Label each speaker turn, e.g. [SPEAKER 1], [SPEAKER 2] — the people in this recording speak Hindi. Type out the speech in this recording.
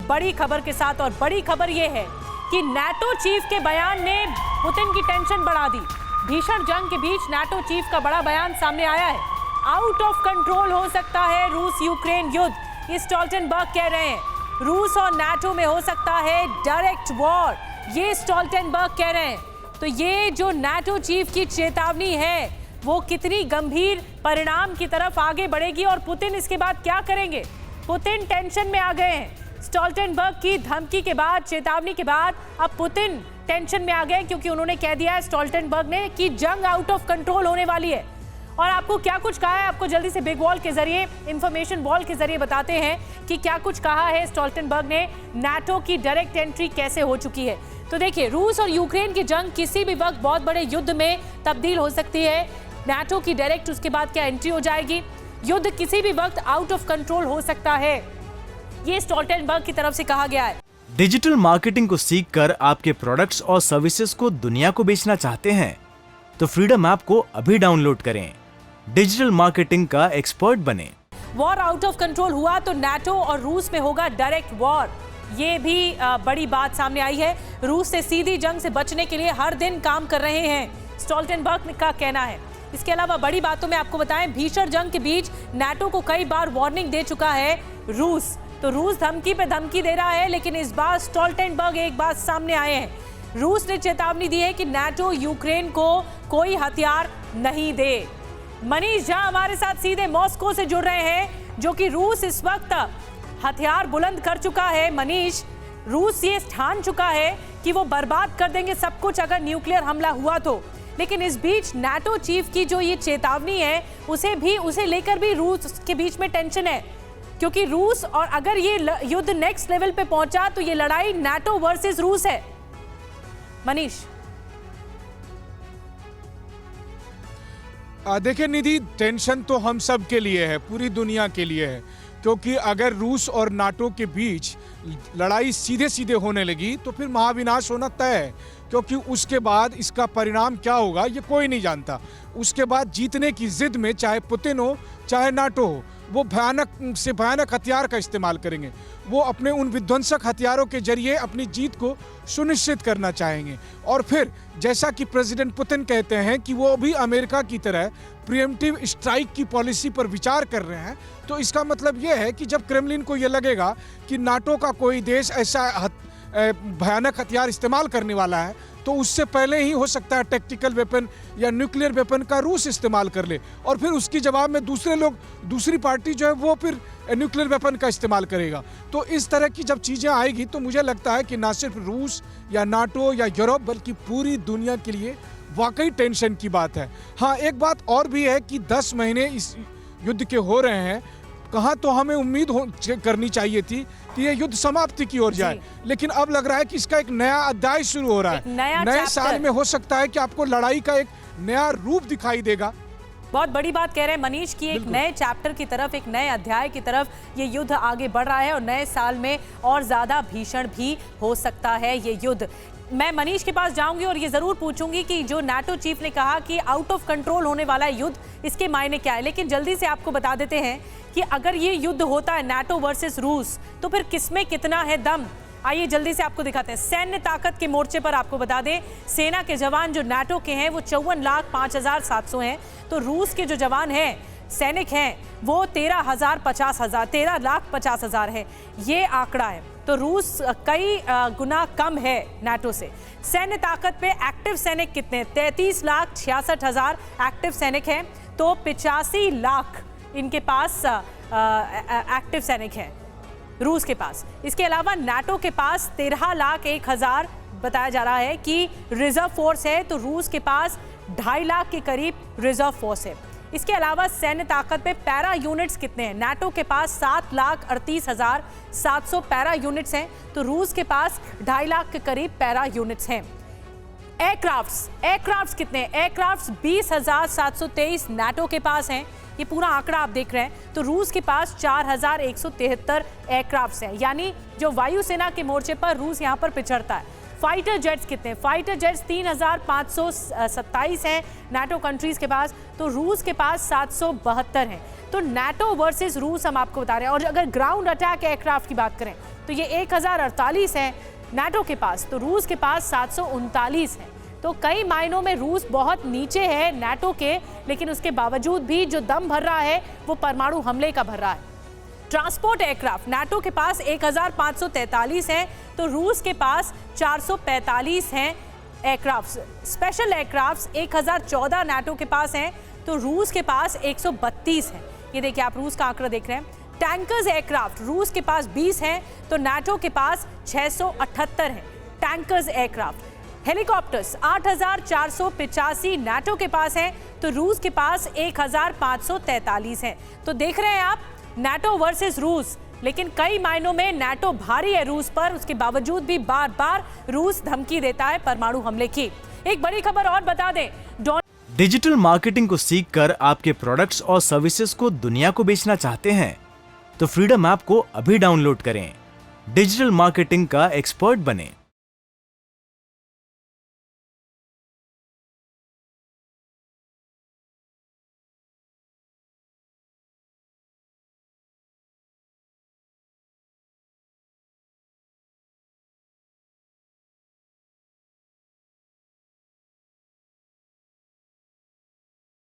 [SPEAKER 1] बड़ी खबर के साथ, और बड़ी खबर यह है कि नाटो चीफ के बयान ने पुतिन की टेंशन बढ़ा दी। भीषण जंग के बीच नाटो चीफ का बड़ा बयान सामने आया है। आउट ऑफ कंट्रोल हो सकता है रूस यूक्रेन युद्ध, ये स्टोल्टनबर्ग कह रहे हैं। रूस और नाटो में हो सकता है डायरेक्ट वॉर, ये स्टोल्टनबर्ग कह रहे हैं। तो ये जो नाटो चीफ की चेतावनी है वो कितनी गंभीर परिणाम की तरफ आगे बढ़ेगी, और पुतिन इसके बाद क्या करेंगे? पुतिन टेंशन में आ गए हैं। स्टोल्टनबर्ग की धमकी के बाद, चेतावनी के बाद अब पुतिन टेंशन में आ गए, क्योंकि उन्होंने कह दिया है स्टोल्टनबर्ग ने कि जंग आउट ऑफ कंट्रोल होने वाली है। और आपको क्या कुछ कहा है, आपको जल्दी से बिग वॉल के जरिए, इंफॉर्मेशन वॉल के जरिए बताते हैं कि क्या कुछ कहा है स्टोल्टनबर्ग ने, नाटो की डायरेक्ट एंट्री कैसे हो चुकी है। तो देखिए, रूस और यूक्रेन की जंग किसी भी वक्त बहुत बड़े युद्ध में तब्दील हो सकती है। नाटो की डायरेक्ट उसके बाद क्या एंट्री हो जाएगी, युद्ध किसी भी वक्त आउट ऑफ कंट्रोल हो सकता है, ये स्टोल्टनबर्ग की तरफ से कहा गया है।
[SPEAKER 2] डिजिटल मार्केटिंग को सीखकर आपके प्रोडक्ट्स और सर्विसेज को दुनिया को बेचना चाहते हैं तो फ्रीडम ऐप को अभी डाउनलोड करें। डिजिटल मार्केटिंग का एक्सपर्ट बने।
[SPEAKER 1] वॉर आउट ऑफ कंट्रोल हुआ तो नाटो और रूस में होगा डायरेक्ट वॉर, ये भी बड़ी बात सामने आई है। रूस से सीधी जंग से बचने के लिए हर दिन काम कर रहे हैं, स्टोल्टनबर्ग का कहना है। इसके अलावा बड़ी बातों में आपको बताएं, भीषण जंग के बीच नाटो को कई बार वार्निंग दे चुका है रूस। तो रूस धमकी पे धमकी दे रहा है, लेकिन इस बार स्टोल्टनबर्ग एक बात सामने आए हैं। रूस ने चेतावनी दी है कि नाटो यूक्रेन को कोई हथियार नहीं दे। मनीष झा हमारे साथ सीधे मॉस्को से जुड़ रहे हैं, जो कि रूस इस वक्त हथियार बुलंद कर चुका है। मनीष, रूस ये ठान चुका है कि वो बर्बाद कर देंगे सब कुछ अगर न्यूक्लियर हमला हुआ तो, लेकिन इस बीच नाटो चीफ की जो ये चेतावनी है उसे लेकर भी रूस के बीच में टेंशन है, क्योंकि रूस, और अगर ये युद्ध नेक्स्ट लेवल पे पहुंचा तो ये लड़ाई नाटो वर्सेस रूस है। मनीष,
[SPEAKER 3] देखिए निधि, टेंशन तो हम सब के लिए है, पूरी दुनिया के लिए है, क्योंकि अगर रूस और नाटो के बीच लड़ाई सीधे सीधे होने लगी तो फिर महाविनाश होना तय है, क्योंकि उसके बाद इसका परिणाम क्या होगा ये कोई नहीं जानता। उसके बाद जीतने की जिद में चाहे पुतिन हो चाहे नाटो हो, वो भयानक से भयानक हथियार का इस्तेमाल करेंगे। वो अपने उन विध्वंसक हथियारों के जरिए अपनी जीत को सुनिश्चित करना चाहेंगे। और फिर जैसा कि प्रेसिडेंट पुतिन कहते हैं कि वो भी अमेरिका की तरह प्रीएम्प्टिव स्ट्राइक की पॉलिसी पर विचार कर रहे हैं, तो इसका मतलब ये है कि जब क्रेमलिन को ये लगेगा कि नाटो का कोई देश ऐसा भयानक हथियार इस्तेमाल करने वाला है, तो उससे पहले ही हो सकता है टैक्टिकल वेपन या न्यूक्लियर वेपन का रूस इस्तेमाल कर ले, और फिर उसकी जवाब में दूसरी पार्टी जो है वो फिर न्यूक्लियर वेपन का इस्तेमाल करेगा। तो इस तरह की जब चीज़ें आएगी तो मुझे लगता है कि ना सिर्फ रूस या नाटो या यूरोप बल्कि पूरी दुनिया के लिए वाकई टेंशन की बात है। हाँ, एक बात और भी है कि 10 महीने इस युद्ध के हो रहे हैं, कहाँ तो हमें उम्मीद करनी चाहिए थी कि ये युद्ध समाप्ति की ओर जाए, लेकिन अब लग रहा है कि इसका एक नया अध्याय शुरू हो रहा है। नए साल में हो सकता है कि आपको लड़ाई का एक नया रूप दिखाई देगा।
[SPEAKER 1] बहुत बड़ी बात कह रहे हैं मनीष की, एक नए चैप्टर की तरफ, एक नए अध्याय की तरफ ये युद्ध आगे बढ़ रहा है, और नए साल में और ज्यादा भीषण भी हो सकता है ये युद्ध। मैं मनीष के पास जाऊंगी और ये जरूर पूछूंगी कि जो नाटो चीफ ने कहा कि आउट ऑफ कंट्रोल होने वाला है युद्ध, इसके मायने क्या है। लेकिन जल्दी से आपको बता देते हैं कि अगर ये युद्ध होता है नाटो वर्सेस रूस, तो फिर किसमें कितना है दम। आइए जल्दी से आपको दिखाते हैं। सैन्य ताकत के मोर्चे पर आपको बता दें, सेना के जवान जो नाटो के हैं वो 54,05,700 हैं, तो रूस के जो जवान हैं, सैनिक हैं, वो 13,50,000 है। ये आंकड़ा है, तो रूस कई गुना कम है नाटो से। सैन्य ताकत पे एक्टिव सैनिक कितने? 33,66,000 एक्टिव सैनिक हैं, तो 85 लाख इनके पास एक्टिव सैनिक हैं रूस के पास। इसके अलावा नाटो के पास 13,01,000 बताया जा रहा है कि रिजर्व फोर्स है, तो रूस के पास 2.5 लाख के करीब रिजर्व फोर्स है। इसके अलावा सैन्य ताकत पे पैरा यूनिट्स कितने हैं? नाटो के पास 7,38,700 पैरा यूनिट्स हैं, तो रूस के पास 2.5 लाख के करीब पैरा यूनिट्स हैं। एयरक्राफ्ट्स कितने हैं? एयरक्राफ्ट्स 20,723 नाटो के पास हैं। ये पूरा आंकड़ा आप देख रहे हैं, तो रूस के पास 4,173 एयरक्राफ्ट्स हैं, यानी जो वायुसेना के मोर्चे पर रूस यहाँ पर पिछड़ता है। फाइटर जेट्स कितने? फाइटर जेट्स 3,527 हैं नाटो कंट्रीज के पास, तो रूस के पास 772 हैं। तो नाटो वर्सेस रूस हम आपको बता रहे हैं। और अगर ग्राउंड अटैक एयरक्राफ्ट की बात करें तो ये 1048 है नाटो के पास, तो रूस के पास 739 है। तो कई मायनों में रूस बहुत नीचे है नाटो के, लेकिन उसके बावजूद भी जो दम भर रहा है वो परमाणु हमले का भर रहा है। ट्रांसपोर्ट एयरक्राफ्ट नाटो के पास 1543 है, तो रूस के पास 445 हैं एयरक्राफ्ट। स्पेशल एयरक्राफ्ट 1014 नाटो के पास हैं, तो रूस के पास 132 हैं। ये देखिए, आप रूस का आंकड़ा देख रहे हैं। टैंकर्स एयरक्राफ्ट रूस के पास 20 हैं, तो नाटो के पास 678 हैं टैंकर्स एयरक्राफ्ट। हेलीकॉप्टर्स 8485 नाटो के पास हैं, तो रूस के पास 1543 हैं। तो देख रहे हैं आप, नाटो वर्सेस रूस, लेकिन कई मायनों में नाटो भारी है रूस पर, उसके बावजूद भी बार बार रूस धमकी देता है परमाणु हमले की। एक बड़ी खबर और बता दें,
[SPEAKER 2] डिजिटल मार्केटिंग को सीखकर आपके प्रोडक्ट्स और सर्विसेज को दुनिया को बेचना चाहते हैं तो फ्रीडम ऐप को अभी डाउनलोड करें। डिजिटल मार्केटिंग का एक्सपर्ट बनें।